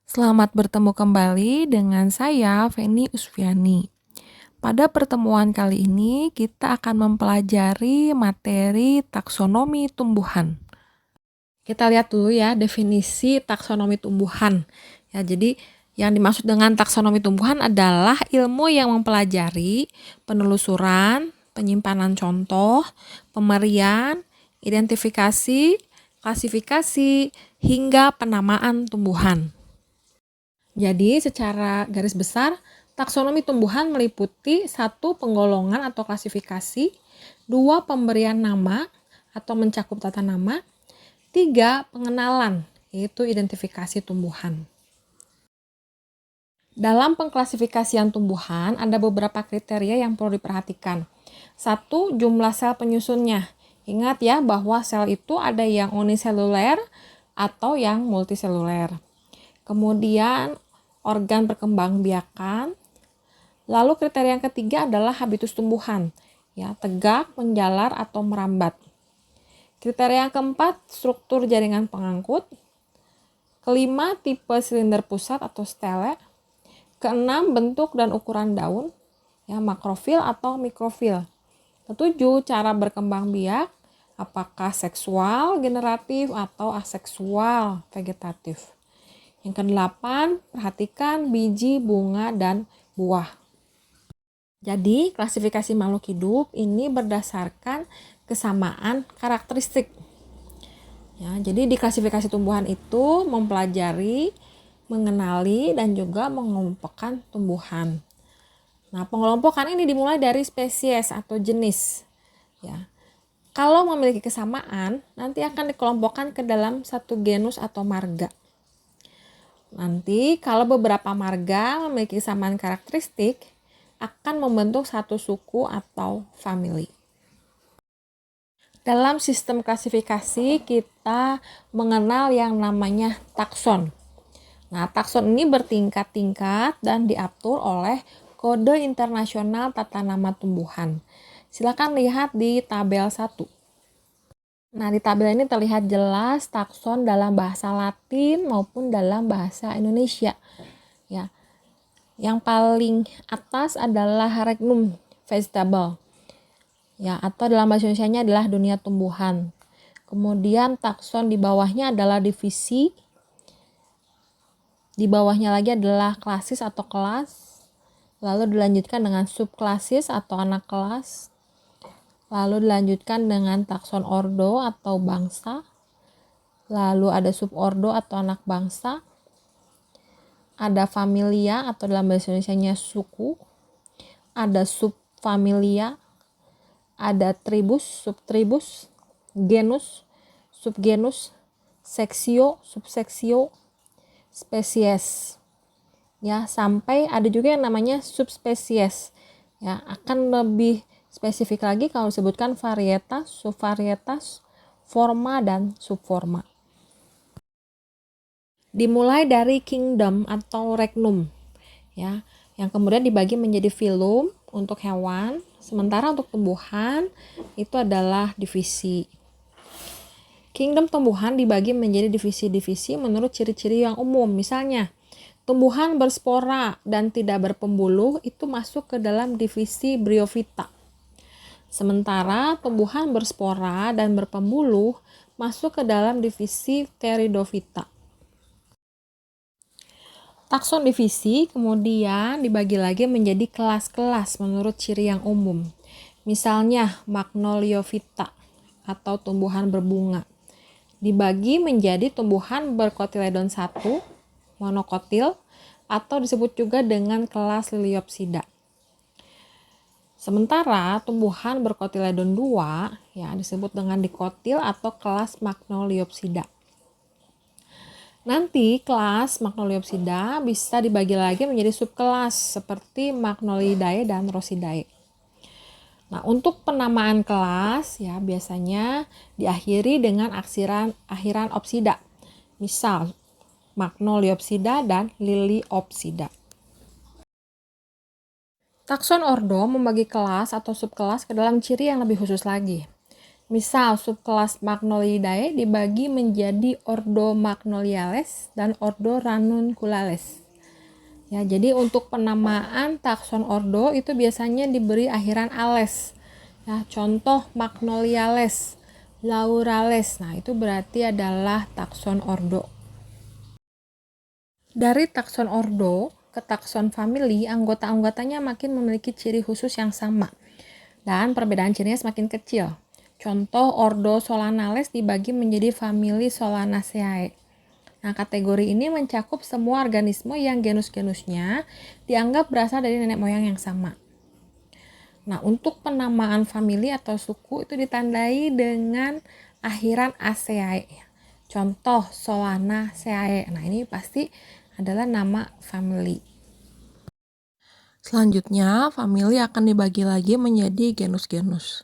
Selamat bertemu kembali dengan saya, Feni Usfiani. Pada pertemuan kali ini, kita akan mempelajari materi taksonomi tumbuhan. Kita lihat dulu ya definisi taksonomi tumbuhan. Ya, jadi yang dimaksud dengan taksonomi tumbuhan adalah ilmu yang mempelajari penelusuran, penyimpanan contoh, pemerian, identifikasi, klasifikasi, hingga penamaan tumbuhan. Jadi secara garis besar, taksonomi tumbuhan meliputi 1. Penggolongan atau klasifikasi, 2. Pemberian nama atau mencakup tata nama, 3. Pengenalan, yaitu identifikasi tumbuhan. Dalam pengklasifikasian tumbuhan, ada beberapa kriteria yang perlu diperhatikan. 1. Jumlah sel penyusunnya. Ingat ya bahwa sel itu ada yang uniseluler atau yang multiseluler. Kemudian organ perkembangbiakan. Lalu kriteria yang ketiga adalah habitus tumbuhan, ya, tegak, menjalar atau merambat. Kriteria yang keempat, struktur jaringan pengangkut. Kelima, tipe silinder pusat atau stele. Keenam, bentuk dan ukuran daun, ya, makrofil atau mikrofil. Ketujuh, cara berkembang biak, apakah seksual, generatif, atau aseksual, vegetatif. Yang kedelapan, perhatikan biji, bunga, dan buah. Jadi, klasifikasi makhluk hidup ini berdasarkan kesamaan karakteristik. Ya, jadi di klasifikasi tumbuhan itu mempelajari, mengenali, dan juga mengelompokkan tumbuhan. Nah, pengelompokan ini dimulai dari spesies atau jenis. Ya. Kalau memiliki kesamaan, nanti akan dikelompokkan ke dalam satu genus atau marga. Nanti kalau beberapa marga memiliki kesamaan karakteristik, akan membentuk satu suku atau family. Dalam sistem klasifikasi kita mengenal yang namanya takson. Nah, takson ini bertingkat-tingkat dan diatur oleh Kode Internasional Tata Nama Tumbuhan. Silakan lihat di tabel 1. Nah, di tabel ini terlihat jelas takson dalam bahasa Latin maupun dalam bahasa Indonesia. Ya. Yang paling atas adalah regnum vegetable. Ya, atau dalam bahasa Indonesianya adalah dunia tumbuhan. Kemudian takson di bawahnya adalah divisi. Di bawahnya lagi adalah klasis atau kelas. Lalu dilanjutkan dengan subklasis atau anak kelas. Lalu dilanjutkan dengan takson ordo atau bangsa. Lalu ada subordo atau anak bangsa. Ada familia atau dalam bahasa Indonesianya suku. Ada subfamilia. Ada tribus, subtribus, genus, subgenus, seksio, subseksio, spesies. Ya, sampai ada juga yang namanya subspesies. Ya, akan lebih spesifik lagi kalau disebutkan varietas, subvarietas, forma dan subforma. Dimulai dari kingdom atau regnum, ya, yang kemudian dibagi menjadi filum untuk hewan, sementara untuk tumbuhan itu adalah divisi. Kingdom tumbuhan dibagi menjadi divisi-divisi menurut ciri-ciri yang umum. Misalnya, tumbuhan berspora dan tidak berpembuluh itu masuk ke dalam divisi Bryophyta. Sementara tumbuhan berspora dan berpembuluh masuk ke dalam divisi Pteridophyta. Takson divisi kemudian dibagi lagi menjadi kelas-kelas menurut ciri yang umum. Misalnya Magnoliophyta atau tumbuhan berbunga. Dibagi menjadi tumbuhan berkotiledon 1, monokotil, atau disebut juga dengan kelas Liliopsida. Sementara tumbuhan berkotiledon 2 ya disebut dengan dikotil atau kelas Magnoliopsida. Nanti kelas Magnoliopsida bisa dibagi lagi menjadi subkelas seperti Magnolidae dan Rosidae. Nah, untuk penamaan kelas ya biasanya diakhiri dengan akhiran opsida. Misal Magnoliopsida dan Liliopsida. Takson ordo membagi kelas atau subkelas ke dalam ciri yang lebih khusus lagi. Misal subkelas Magnoliidae dibagi menjadi ordo Magnoliales dan ordo Ranunculales. Ya, jadi untuk penamaan takson ordo itu biasanya diberi akhiran ales. Ya, contoh Magnoliales, Laurales. Nah, itu berarti adalah takson ordo. Dari takson ordo ke takson family, anggota-anggotanya makin memiliki ciri khusus yang sama. Dan perbedaan cirinya semakin kecil. Contoh ordo Solanales dibagi menjadi famili Solanaceae. Nah, kategori ini mencakup semua organisme yang genus-genusnya dianggap berasal dari nenek moyang yang sama. Nah, untuk penamaan famili atau suku itu ditandai dengan akhiran aceae. Contoh Solanaceae. Nah, ini pasti adalah nama famili. Selanjutnya, famili akan dibagi lagi menjadi genus-genus.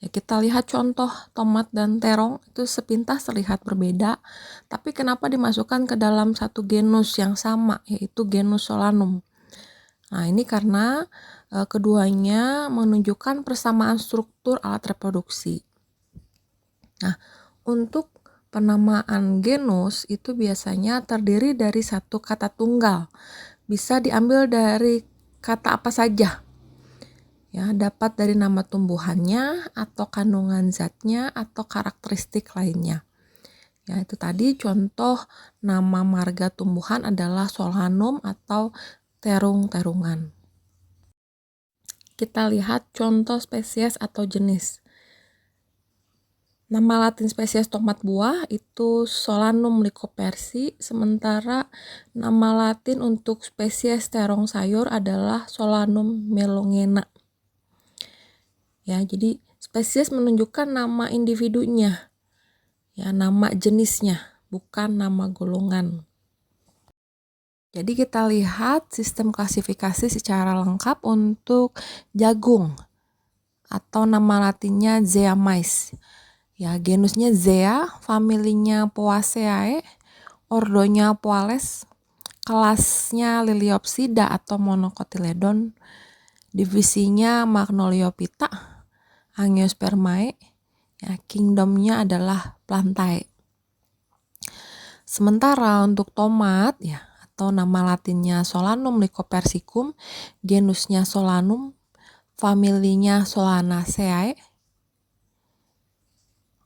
Ya, kita lihat contoh tomat dan terong itu sepintas terlihat berbeda, tapi kenapa dimasukkan ke dalam satu genus yang sama, yaitu genus Solanum. Nah, ini karena keduanya menunjukkan persamaan struktur alat reproduksi. Nah, untuk penamaan genus itu biasanya terdiri dari satu kata tunggal. Bisa diambil dari kata apa saja. Ya, dapat dari nama tumbuhannya atau kandungan zatnya atau karakteristik lainnya. Ya, itu tadi contoh nama marga tumbuhan adalah Solanum atau terung-terungan. Kita lihat contoh spesies atau jenis. Nama latin spesies tomat buah itu Solanum lycopersi, sementara nama latin untuk spesies terong sayur adalah Solanum melongena. Ya, jadi spesies menunjukkan nama individunya, ya, nama jenisnya, bukan nama golongan. Jadi kita lihat sistem klasifikasi secara lengkap untuk jagung atau nama latinnya Zea mais. Ya, genusnya Zea, familinya Poaceae, ordonya Poales, kelasnya Liliopsida atau Monocotyledon, divisinya Magnoliophyta, Angiospermae, ya, kingdomnya adalah Plantae. Sementara untuk tomat, ya, atau nama latinnya Solanum lycopersicum, genusnya Solanum, familinya Solanaceae,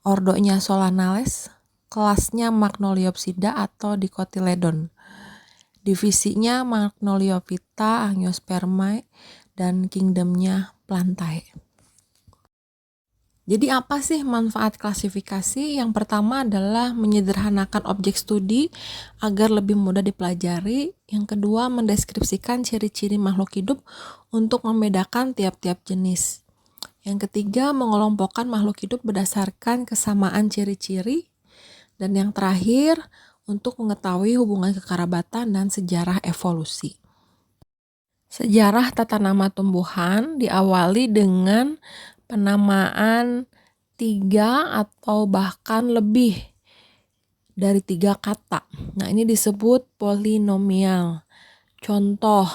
ordonya Solanales, kelasnya Magnoliopsida atau Dicotyledon, divisinya Magnoliophyta, Angiospermae, dan kingdomnya Plantae. Jadi apa sih manfaat klasifikasi? Yang pertama adalah menyederhanakan objek studi agar lebih mudah dipelajari. Yang kedua, mendeskripsikan ciri-ciri makhluk hidup untuk membedakan tiap-tiap jenis. Yang ketiga, mengelompokkan makhluk hidup berdasarkan kesamaan ciri-ciri. Dan yang terakhir, untuk mengetahui hubungan kekerabatan dan sejarah evolusi. Sejarah tata nama tumbuhan diawali dengan penamaan 3 atau bahkan lebih dari 3 kata. Nah, ini disebut polinomial. Contoh,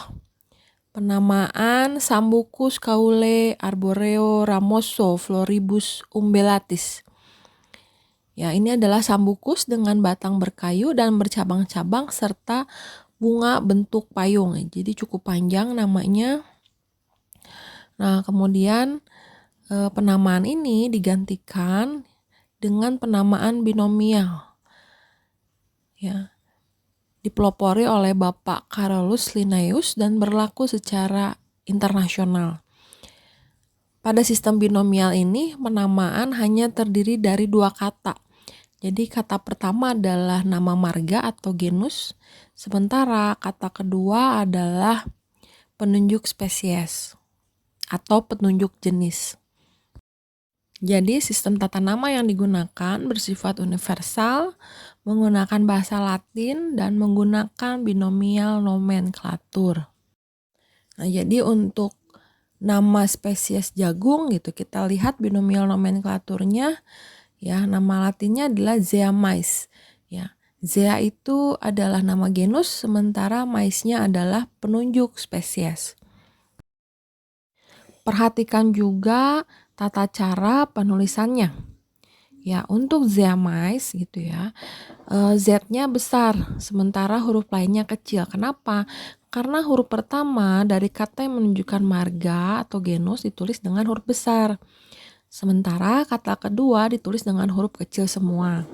penamaan Sambucus caule arboreo ramoso floribus umbellatis. Ya, ini adalah Sambucus dengan batang berkayu dan bercabang-cabang serta bunga bentuk payung. Jadi cukup panjang namanya. Nah, kemudian penamaan ini digantikan dengan penamaan binomial. Ya, dipelopori oleh Bapak Carolus Linnaeus dan berlaku secara internasional. Pada sistem binomial ini, penamaan hanya terdiri dari 2 kata. Jadi kata pertama adalah nama marga atau genus, sementara kata kedua adalah penunjuk spesies atau penunjuk jenis. Jadi sistem tata nama yang digunakan bersifat universal, menggunakan bahasa Latin, dan menggunakan binomial nomenklatur. Nah, jadi untuk nama spesies jagung gitu, kita lihat binomial nomenklaturnya, ya, nama latinnya adalah Zea mais. Ya, Zea itu adalah nama genus, sementara maisnya adalah penunjuk spesies. Perhatikan juga tata cara penulisannya. Ya, untuk zeamais gitu ya, Z-nya besar, sementara huruf lainnya kecil. Kenapa? Karena huruf pertama dari kata yang menunjukkan marga atau genus ditulis dengan huruf besar. Sementara kata kedua ditulis dengan huruf kecil semua.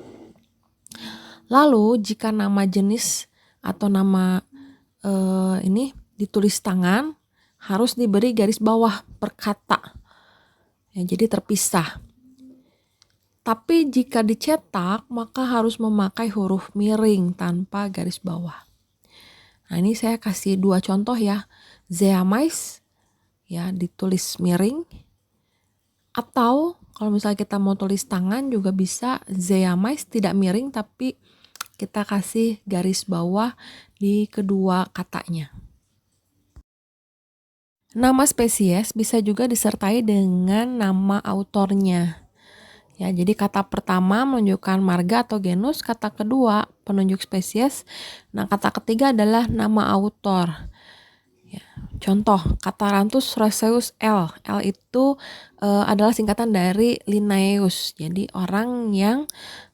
Lalu, jika nama jenis atau nama ini ditulis tangan, harus diberi garis bawah per kata. Ya, jadi terpisah. Tapi jika dicetak, maka harus memakai huruf miring tanpa garis bawah. Nah, ini saya kasih 2 contoh ya. Zeamais ya ditulis miring, atau kalau misalnya kita mau tulis tangan juga bisa zeamais tidak miring tapi kita kasih garis bawah di kedua katanya. Nama spesies bisa juga disertai dengan nama autornya. Ya, jadi kata pertama menunjukkan marga atau genus, kata kedua penunjuk spesies. Nah, kata ketiga adalah nama autor. Ya, contoh, Catharanthus roseus L. L itu adalah singkatan dari Linnaeus. Jadi orang yang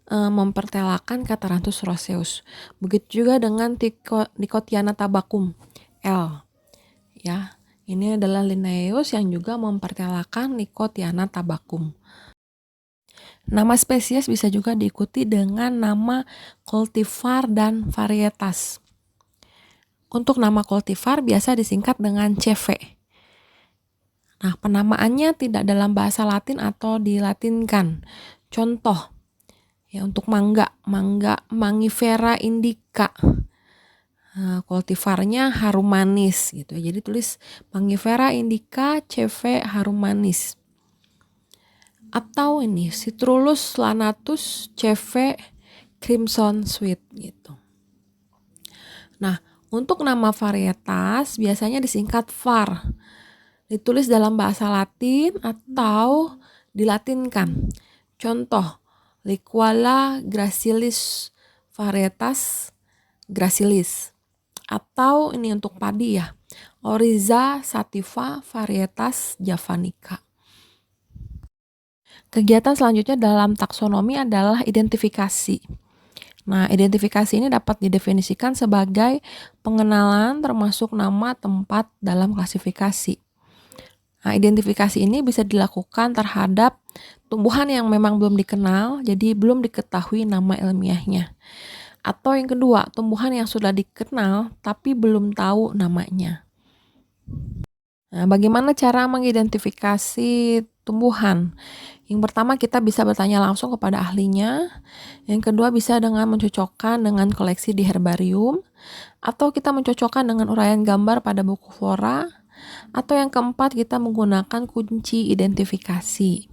mempertelakan Catharanthus roseus. Begitu juga dengan Nicotiana tabacum L. Ya, ini adalah Linnaeus yang juga mempertelakan Nicotiana tabacum. Nama spesies bisa juga diikuti dengan nama kultivar dan varietas. Untuk nama kultivar biasa disingkat dengan CV. Nah, penamaannya tidak dalam bahasa Latin atau dilatinkan. Contoh, ya untuk mangga Mangifera indica. Nah, kultivarnya harum manis gitu. Jadi tulis Mangifera indica CV harum manis. Atau ini Citrullus lanatus CV crimson sweet gitu. Nah, untuk nama varietas biasanya disingkat var. Ditulis dalam bahasa Latin atau dilatinkan. Contoh, Liquala gracilis varietas gracilis. Atau ini untuk padi ya, Oryza sativa varietas javanica. Kegiatan selanjutnya dalam taksonomi adalah identifikasi. Nah, identifikasi ini dapat didefinisikan sebagai pengenalan termasuk nama tempat dalam klasifikasi. Nah, identifikasi ini bisa dilakukan terhadap tumbuhan yang memang belum dikenal, jadi belum diketahui nama ilmiahnya. Atau yang kedua, tumbuhan yang sudah dikenal tapi belum tahu namanya. Nah, bagaimana cara mengidentifikasi tumbuhan? Yang pertama kita bisa bertanya langsung kepada ahlinya. Yang kedua bisa dengan mencocokkan dengan koleksi di herbarium. Atau kita mencocokkan dengan uraian gambar pada buku flora. Atau yang keempat kita menggunakan kunci identifikasi.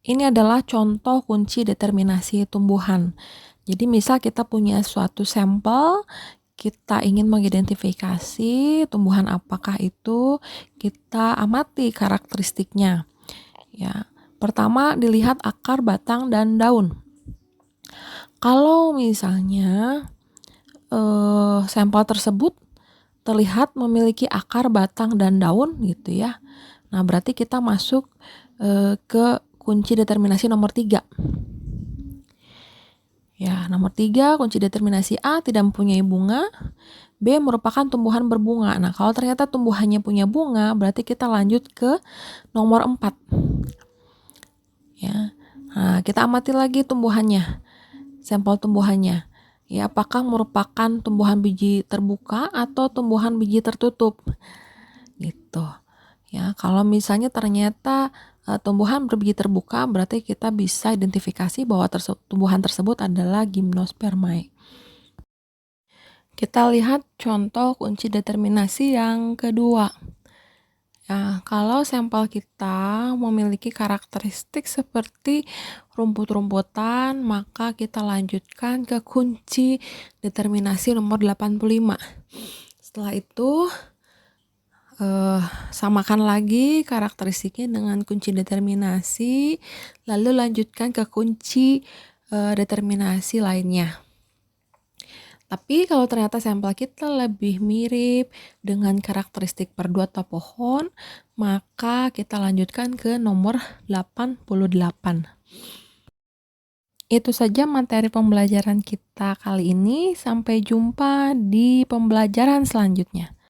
Ini adalah contoh kunci determinasi tumbuhan. Jadi misal kita punya suatu sampel, kita ingin mengidentifikasi tumbuhan apakah itu, kita amati karakteristiknya. Ya, pertama dilihat akar, batang, dan daun. Kalau misalnya sampel tersebut terlihat memiliki akar, batang, dan daun gitu ya. Nah, berarti kita masuk ke kunci determinasi nomor 3. Ya, nomor 3, kunci determinasi A tidak mempunyai bunga, B merupakan tumbuhan berbunga. Nah, kalau ternyata tumbuhannya punya bunga, berarti kita lanjut ke nomor 4. Ya. Nah, kita amati lagi tumbuhannya. Sampel tumbuhannya. Ya, apakah merupakan tumbuhan biji terbuka atau tumbuhan biji tertutup? Gitu. Ya, kalau misalnya ternyata tumbuhan berbiji terbuka, berarti kita bisa identifikasi bahwa tumbuhan tersebut adalah Gymnospermae. Kita lihat contoh kunci determinasi yang kedua. Ya, kalau sampel kita memiliki karakteristik seperti rumput-rumputan, maka kita lanjutkan ke kunci determinasi nomor 85. Setelah itu, samakan lagi karakteristiknya dengan kunci determinasi, lalu lanjutkan ke kunci determinasi lainnya. Tapi kalau ternyata sampel kita lebih mirip dengan karakteristik perdu atau pohon, maka kita lanjutkan ke nomor 88. Itu saja materi pembelajaran kita kali ini. Sampai jumpa di pembelajaran selanjutnya.